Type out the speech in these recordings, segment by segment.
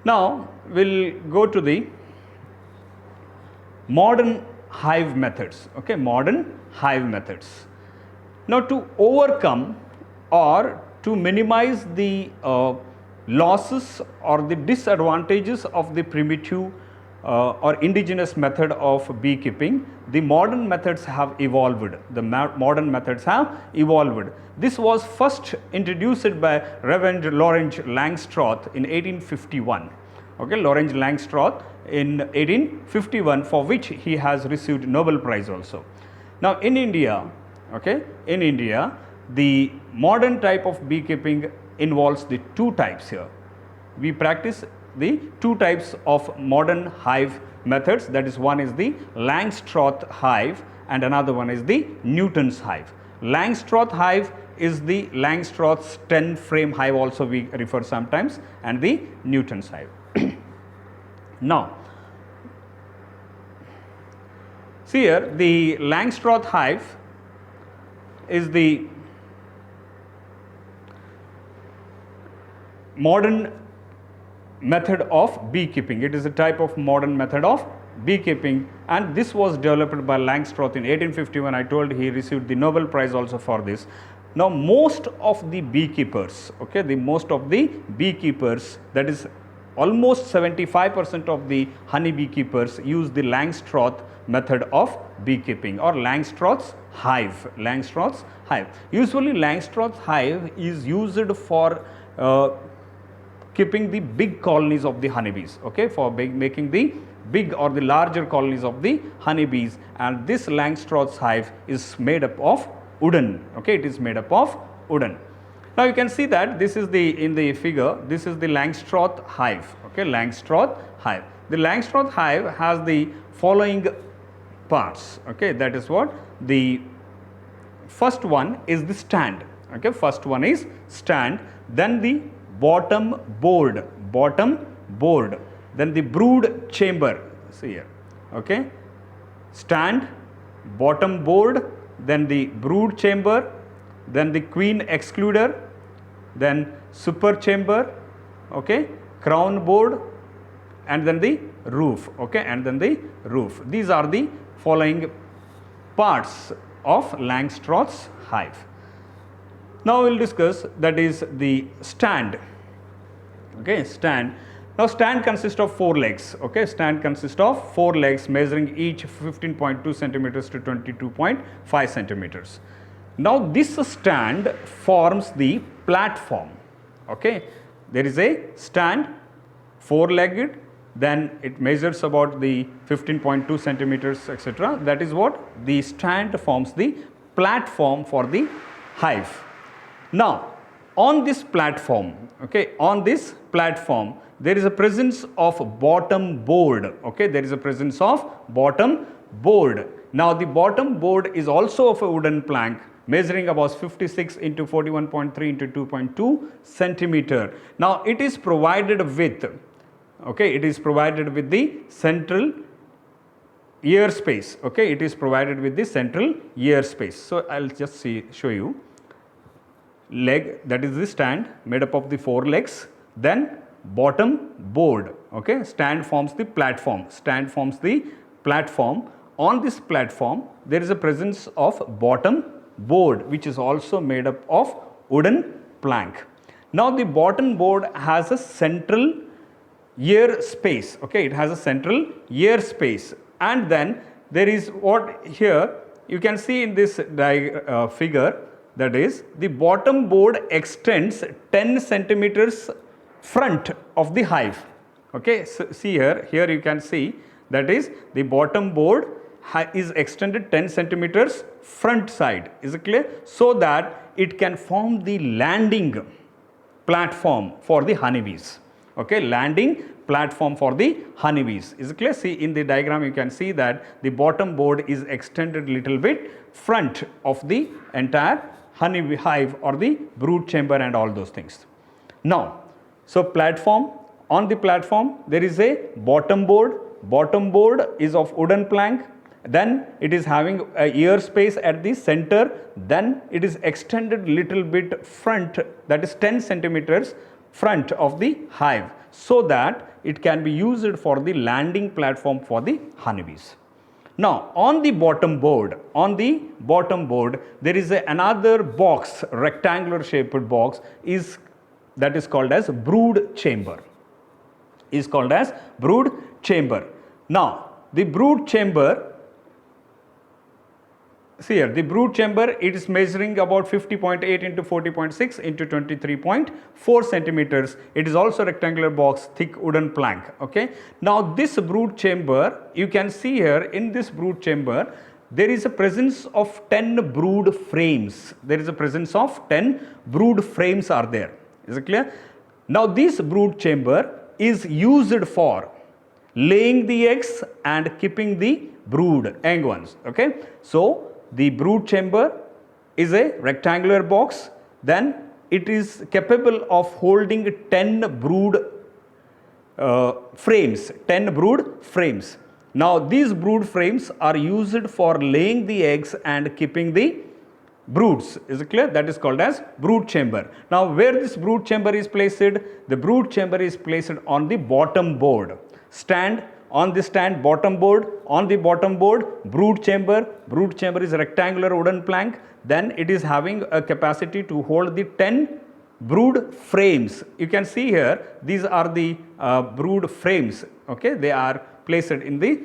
Now we'll go to the modern hive methods. Okay, modern hive methods. Now to overcome or to minimize the losses or the disadvantages of the primitive or indigenous method of beekeeping, the modern methods have evolved. The modern methods have evolved. This was first introduced by Reverend Lawrence Langstroth in 1851. Okay, Lawrence Langstroth in 1851, for which he has received Nobel Prize also. Now in India, okay, in India, the modern type of beekeeping involves the two types here. We practice the two types of modern hive methods, that is, one is the Langstroth hive and another one is the Newton's hive. Langstroth hive is the Langstroth's 10 frame hive also we refer sometimes, and the Newton's hive. Now, see here, the Langstroth hive is the modern method of beekeeping. It is a type of modern method of beekeeping, and this was developed by Langstroth in 1851. I told he received the Nobel Prize also for this. Now most of the beekeepers, okay, most of the beekeepers, that is almost 75% of the honey beekeepers, use the Langstroth method of beekeeping or Langstroth's hive. Langstroth's hive. Usually Langstroth's hive is used for keeping the big colonies of the honeybees, okay, for making the big or the larger colonies of the honeybees, and this Langstroth's hive is made up of wooden, okay, it is made up of wooden. Now you can see that this is the, in the figure, this is the Langstroth hive, okay, Langstroth hive. The Langstroth hive has the following parts, okay, that is what the first one is the stand, okay, first one is stand, then the bottom board, then the brood chamber, see here, okay, stand, bottom board, then the brood chamber, then the queen excluder, then super chamber, okay, crown board, and then the roof, okay, and then the roof. These are the following parts of Langstroth's hive. Now we will discuss, that is the stand, okay, stand. Now stand consists of 4 legs, okay, stand consists of 4 legs measuring each 15.2 centimeters to 22.5 centimeters. Now this stand forms the platform, okay, there is a stand 4-legged, then it measures about the 15.2 centimeters, etc. That is what the stand forms the platform for the hive. Now on this platform, okay, on this platform there is a presence of bottom board, okay, there is a presence of bottom board. Now the bottom board is also of a wooden plank measuring about 56 into 41.3 into 2.2 centimeter. Now it is provided with, okay, it is provided with the central ear space, okay, it is provided with the central ear space. So I'll just show you. Leg, that is the stand made up of the 4 legs, then bottom board, okay, stand forms the platform, stand forms the platform. On this platform there is a presence of bottom board which is also made up of wooden plank. Now the bottom board has a central ear space, okay, it has a central ear space, and then there is what here you can see in this figure, that is the bottom board extends 10 centimeters front of the hive, okay. So see here, you can see that is the bottom board is extended 10 centimeters front side, is it clear, so that it can form the landing platform for the honeybees, okay, landing platform for the honeybees, is it clear. See in the diagram you can see that the bottom board is extended little bit front of the entire honey hive or the brood chamber and all those things. Now so platform, on the platform there is a bottom board is of wooden plank, then it is having a ear space at the center, then it is extended little bit front, that is 10 centimeters front of the hive, so that it can be used for the landing platform for the honeybees. Now on the bottom board, there is another box, rectangular shaped box, that is called as brood chamber. Now the brood chamber, see here, the brood chamber, it is measuring about 50.8 into 40.6 into 23.4 centimeters. It is also rectangular box, thick wooden plank. Okay. Now this brood chamber, you can see here, in this brood chamber, there is a presence of 10 brood frames. Is it clear? Now this brood chamber is used for laying the eggs and keeping the brood, young ones. Okay. So the brood chamber is a rectangular box, then it is capable of holding 10 brood frames. Now these brood frames are used for laying the eggs and keeping the broods. Is it clear? That is called as brood chamber. Now where this brood chamber is placed? The brood chamber is placed on the bottom board. On the stand, bottom board, on the bottom board, brood chamber is a rectangular wooden plank, then it is having a capacity to hold the 10 brood frames. You can see here, these are the brood frames. Okay, they are placed in the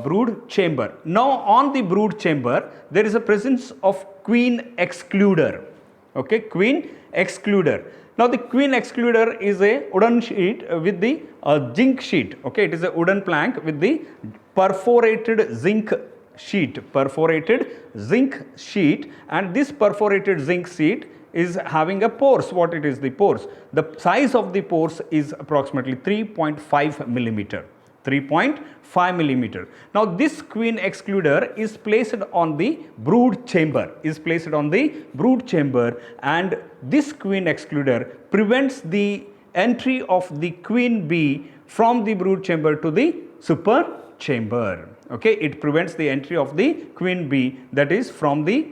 brood chamber. Now on the brood chamber, there is a presence of queen excluder. Okay, queen excluder. Now the queen excluder is a wooden sheet with the zinc sheet. Okay, it is a wooden plank with the perforated zinc sheet, and this perforated zinc sheet is having a pores. What it is, the pores? The size of the pores is approximately 3.5 millimeter. Now this queen excluder is placed on the brood chamber, and this queen excluder prevents the entry of the queen bee from the brood chamber to the super chamber. Okay, it prevents the entry of the queen bee, that is from the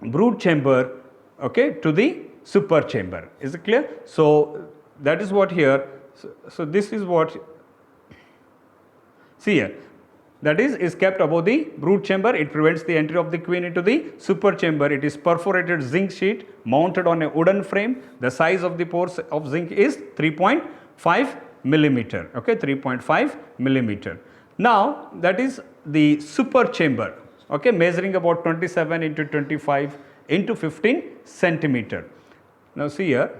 brood chamber, okay, to the super chamber. Is it clear? So that is what here. So this is what, see here, that is kept above the brood chamber. It prevents the entry of the queen into the super chamber. It is perforated zinc sheet mounted on a wooden frame. The size of the pores of zinc is 3.5 millimeter. Okay, 3.5 millimeter. Now that is the super chamber. Okay, measuring about 27 into 25 into 15 centimeter. Now see here.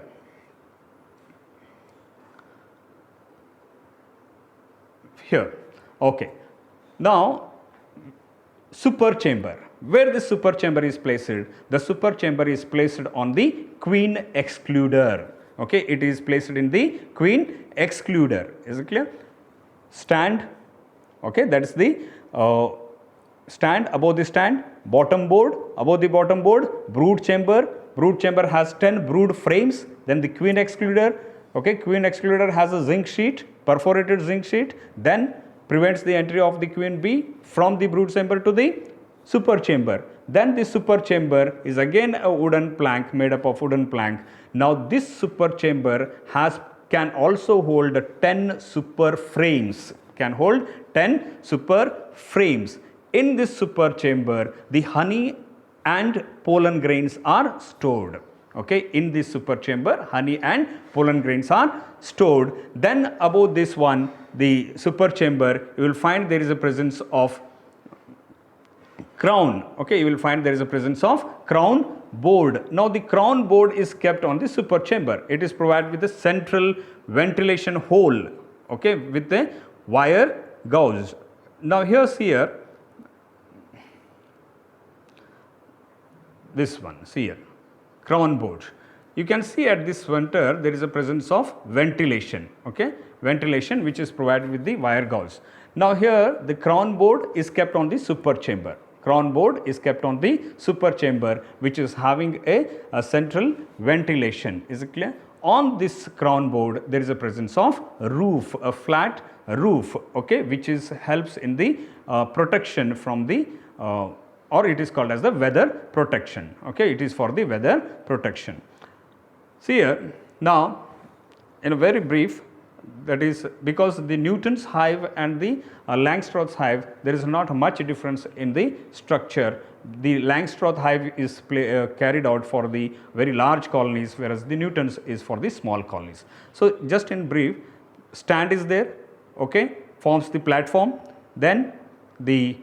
Okay. Now super chamber. Where the super chamber is placed? The super chamber is placed on the queen excluder. Okay, it is placed in the queen excluder. Is it clear? Stand. Okay, that is the stand. Above the stand, bottom board. Above the bottom board, brood chamber. Brood chamber has 10 brood frames. Then the queen excluder. Okay, queen excluder has a zinc sheet, perforated zinc sheet. Then prevents the entry of the queen bee from the brood chamber to the super chamber. Then the super chamber is again a wooden plank, made up of wooden plank. Now this super chamber can also hold 10 super frames. In this super chamber, the honey and pollen grains are stored. Okay, in this super chamber, honey and pollen grains are stored. Then above this one, the super chamber, you will find there is a presence of crown. Okay, you will find there is a presence of crown board. Now the crown board is kept on the super chamber. It is provided with a central ventilation hole. Okay, with the wire gauze. Now here, this one, see here, crown board. You can see at this center there is a presence of ventilation. Okay, ventilation which is provided with the wire gauze. Now here the crown board is kept on the super chamber. Which is having a central ventilation. Is it clear? On this crown board there is a presence of roof, a flat roof, okay, which helps in the protection from the or it is called as the weather protection. Okay, it is for the weather protection. See here, now in a very brief, that is because the Newton's hive and the Langstroth's hive, there is not much difference in the structure. The Langstroth hive is carried out for the very large colonies, whereas the Newton's is for the small colonies. So, just in brief, stand is there, okay, forms the platform, then the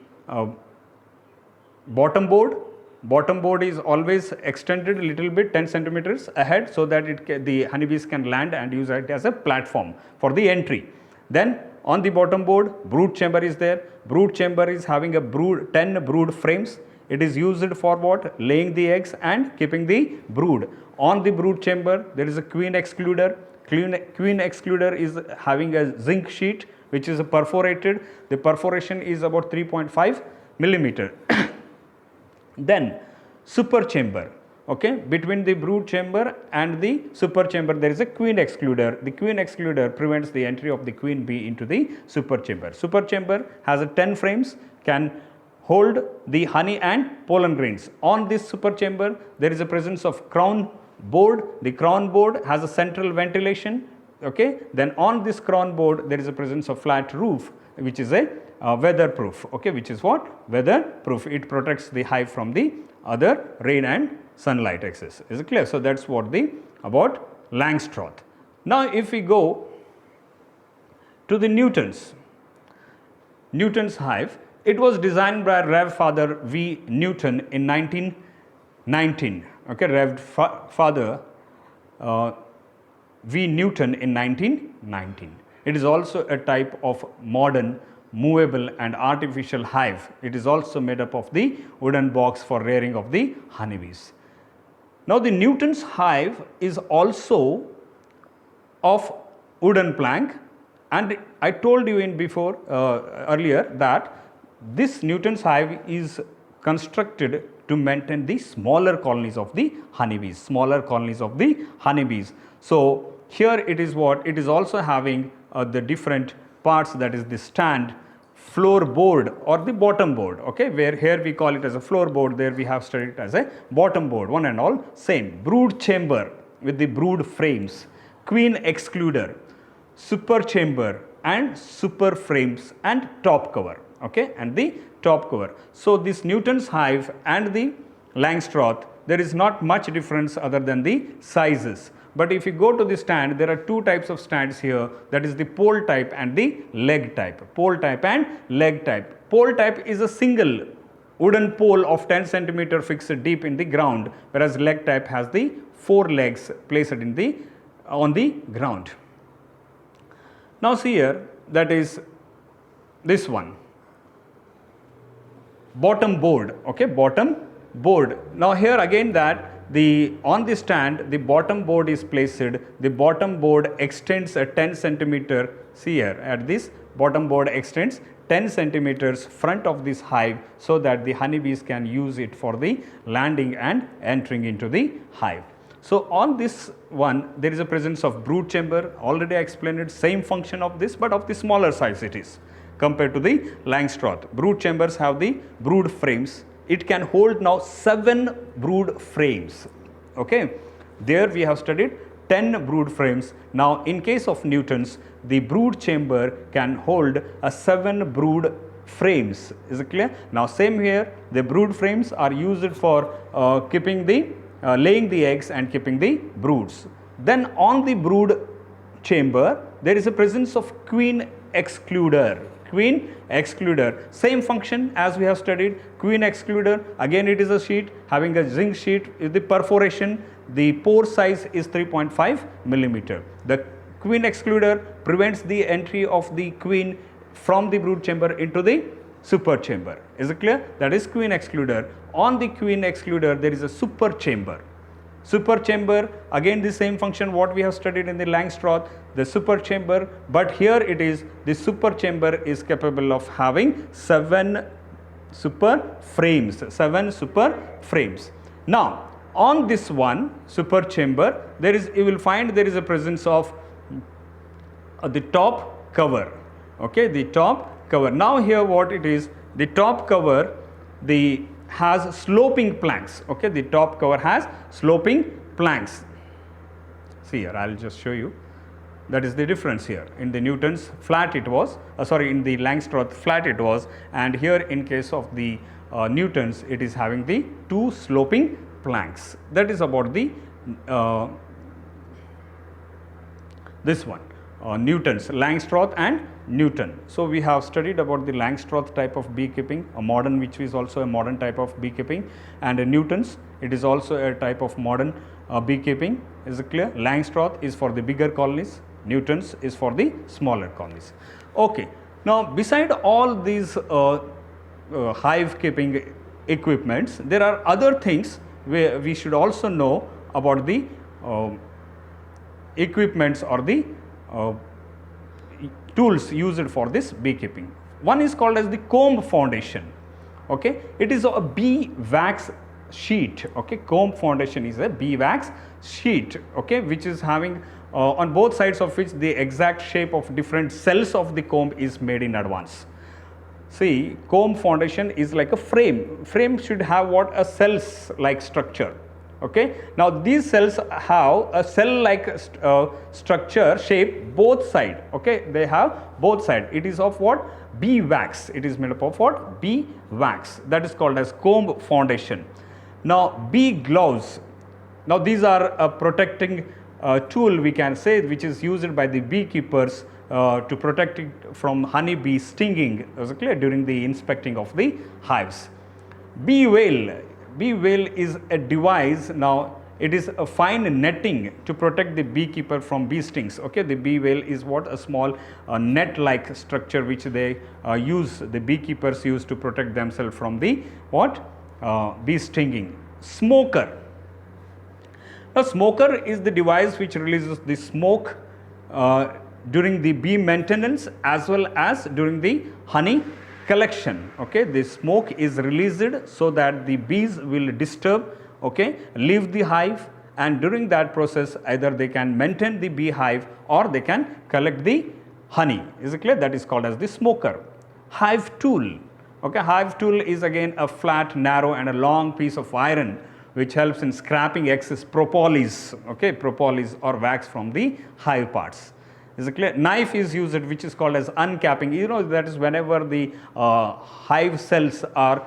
bottom board is always extended a little bit 10 centimeters ahead, so that the honeybees can land and use it as a platform for the entry. Then on the bottom board, brood chamber is there. Brood chamber is having a 10 brood frames. It is used for what? Laying the eggs and keeping the brood. On the brood chamber, there is a queen excluder. Queen excluder is having a zinc sheet which is perforated. The perforation is about 3.5 millimeter. Then super chamber, okay, between the brood chamber and the super chamber there is a queen excluder. The queen excluder prevents the entry of the queen bee into the super chamber. Super chamber has a 10 frames, can hold the honey and pollen grains. On this super chamber there is a presence of crown board. The crown board has a central ventilation, okay. Then on this crown board there is a presence of flat roof, which is a weatherproof, okay, which is what? Weatherproof. It protects the hive from the other rain and sunlight excess. Is it clear? So, that is what about Langstroth. Now, if we go to the Newton's hive, it was designed by Rev. Father V. Newton in 1919, okay, Rev. Father V. Newton in 1919. It is also a type of modern movable and artificial hive. It is also made up of the wooden box for rearing of the honeybees. Now, the Newton's hive is also of wooden plank, and I told you in before earlier that this Newton's hive is constructed to maintain the smaller colonies of the honeybees, So, here it is what? It is also having the different parts, that is the stand, floor board or the bottom board, okay, where here we call it as a floor board, there we have studied it as a bottom board, one and all same. Brood chamber with the brood frames, queen excluder, super chamber and super frames and top cover, okay, and the top cover. So, this Newton's hive and the Langstroth, there is not much difference other than the sizes. But if you go to the stand, there are two types of stands here, that is the pole type and the leg type. Pole type and leg type. Pole type is a single wooden pole of 10 centimeter fixed deep in the ground, whereas leg type has the 4 legs placed on the ground. Now, see here, that is this one, bottom board, okay, bottom board. Now, here again that on the stand, the bottom board is placed, the bottom board extends a 10 centimeter, see here, at this bottom board extends 10 centimeters front of this hive, so that the honeybees can use it for the landing and entering into the hive. So, on this one there is a presence of brood chamber, already I explained it, same function of this, but of the smaller size it is compared to the Langstroth. Brood chambers have the brood frames. It can hold now 7 brood frames, okay. There we have studied 10 brood frames. Now, in case of Newton's, the brood chamber can hold 7 brood frames. Is it clear? Now, same here, the brood frames are used for keeping the laying the eggs and keeping the broods. Then on the brood chamber, there is a presence of queen excluder. Queen excluder, same function as we have studied. Queen excluder, again it is a sheet having a zinc sheet with the perforation. The pore size is 3.5 millimeter. The queen excluder prevents the entry of the queen from the brood chamber into the super chamber. Is it clear? That is queen excluder. On the queen excluder, there is a super chamber. Super chamber, again the same function what we have studied in the Langstroth, the super chamber, but here it is the super chamber is capable of having 7 super frames, 7 super frames. Now, on this one super chamber, there is, you will find there is a presence of the top cover, okay, the top cover. Now, here what it is, the top cover, has sloping planks, okay, the top cover has sloping planks. See here, I will just show you. That is the difference here. In the Newton's flat it was, in the Langstroth flat it was, and here in case of the Newton's it is having the two sloping planks. That is about the this one, Newton's, Langstroth and Newton. So we have studied about the Langstroth type of beekeeping, a modern, which is also a modern type of beekeeping, and Newton's, it is also a type of modern beekeeping. Is it clear? Langstroth is for the bigger colonies, Newton's is for the smaller colonies. Okay. Now beside all these hive keeping equipments, there are other things where we should also know about the equipments or the tools used for this beekeeping. One is called as the comb foundation. Okay, it is a bee wax sheet. Okay, comb foundation is a bee wax sheet. Okay, which is having on both sides of which the exact shape of different cells of the comb is made in advance. See, comb foundation is like a frame. Frame should have what? A cells like structure. Okay. Now these cells have a cell like structure shape both side. Okay, they have both side. It is of what? Bee wax. It is made up of what? Bee wax. That is called as comb foundation. Now bee gloves. Now these are a protecting tool, we can say, which is used by the beekeepers to protect it from honeybee stinging, as clear, during the inspecting of the hives. Bee veil. Bee veil is a device. Now it is a fine netting to protect the beekeeper from bee stings. Okay, the bee veil is what? A small net like structure which they the beekeepers use to protect themselves from the what? Bee stinging. Smoker. Now smoker is the device which releases the smoke during the bee maintenance as well as during the honey collection. Okay, the smoke is released so that the bees will disturb, okay, leave the hive, and during that process either they can maintain the beehive or they can collect the honey. Is it clear? That is called as the smoker. Hive tool. Okay, hive tool is again a flat, narrow and a long piece of iron which helps in scraping excess propolis, okay, propolis or wax from the hive parts. Is it clear? Knife is used, which is called as uncapping. You know, that is whenever the hive cells are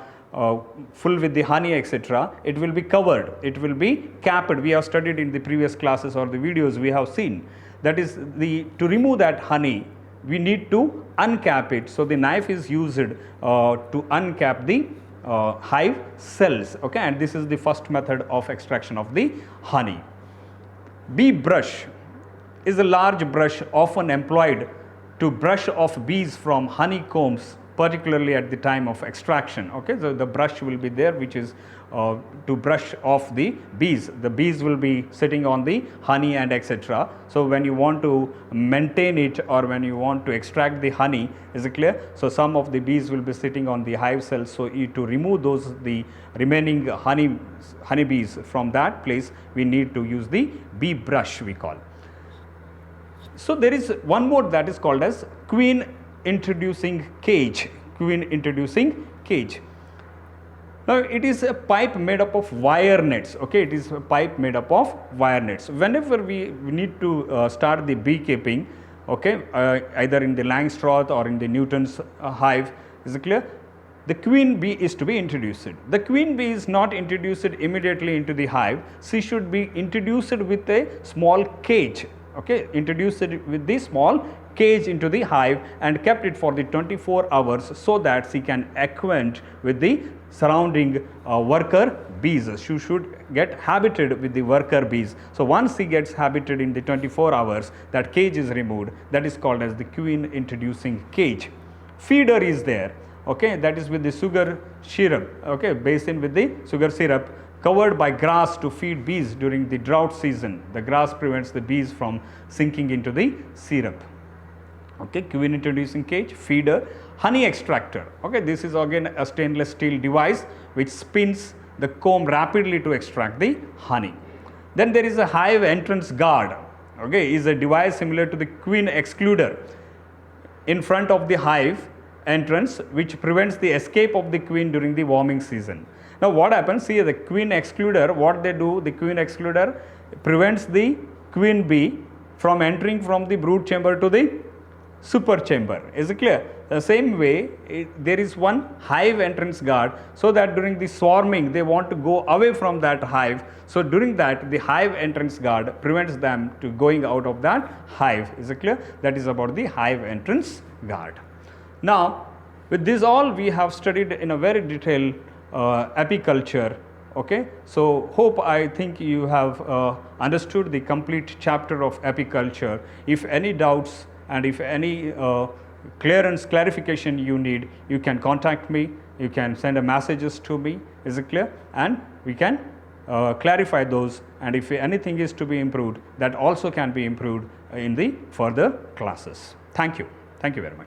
full with the honey, etc., it will be covered, it will be capped. We have studied in the previous classes or the videos we have seen. That is to remove that honey, we need to uncap it. So the knife is used to uncap the hive cells. Okay, and this is the first method of extraction of the honey. Bee brush is a large brush often employed to brush off bees from honeycombs, particularly at the time of extraction. Okay, so the brush will be there, which is to brush off the bees. The bees will be sitting on the honey and etc. So when you want to maintain it or when you want to extract the honey, is it clear? So some of the bees will be sitting on the hive cells. So to remove the remaining honeybees from that place, we need to use the bee brush, we call. So there is one more that is called as queen introducing cage. Queen introducing cage. Now it is a pipe made up of wire nets. Okay, it is a pipe made up of wire nets. Whenever we need to start the beekeeping, okay, either in the Langstroth or in the Newton's hive, is it clear? The queen bee is to be introduced. The queen bee is not introduced immediately into the hive. She should be introduced with a small cage. Okay, introduced with the small cage into the hive and kept it for the 24 hours so that she can acquaint with the surrounding worker bees. She should get habited with the worker bees. So once she gets habited in the 24 hours, that cage is removed. That is called as the queen introducing cage. Feeder is there. Okay, that is with the sugar syrup. Okay, basin with the sugar syrup, covered by grass to feed bees during the drought season. The grass prevents the bees from sinking into the syrup. Okay, queen introducing cage, feeder, honey extractor. Okay, this is again a stainless steel device which spins the comb rapidly to extract the honey. Then there is a hive entrance guard. Okay, is a device similar to the queen excluder in front of the hive entrance, which prevents the escape of the queen during the warming season. Now what happens? See, the queen excluder, what they do, the queen excluder prevents the queen bee from entering from the brood chamber to the super chamber. Is it clear? The same way, there is one hive entrance guard, so that during the swarming they want to go away from that hive. So during that, the hive entrance guard prevents them to going out of that hive. Is it clear? That is about the hive entrance guard. Now, with this all, we have studied in a very detailed apiculture. Okay, so I think you have understood the complete chapter of apiculture. If any doubts and if any clarification you need, you can contact me, you can send a messages to me. Is it clear? And we can clarify those, and if anything is to be improved, that also can be improved in the further classes. Thank you very much.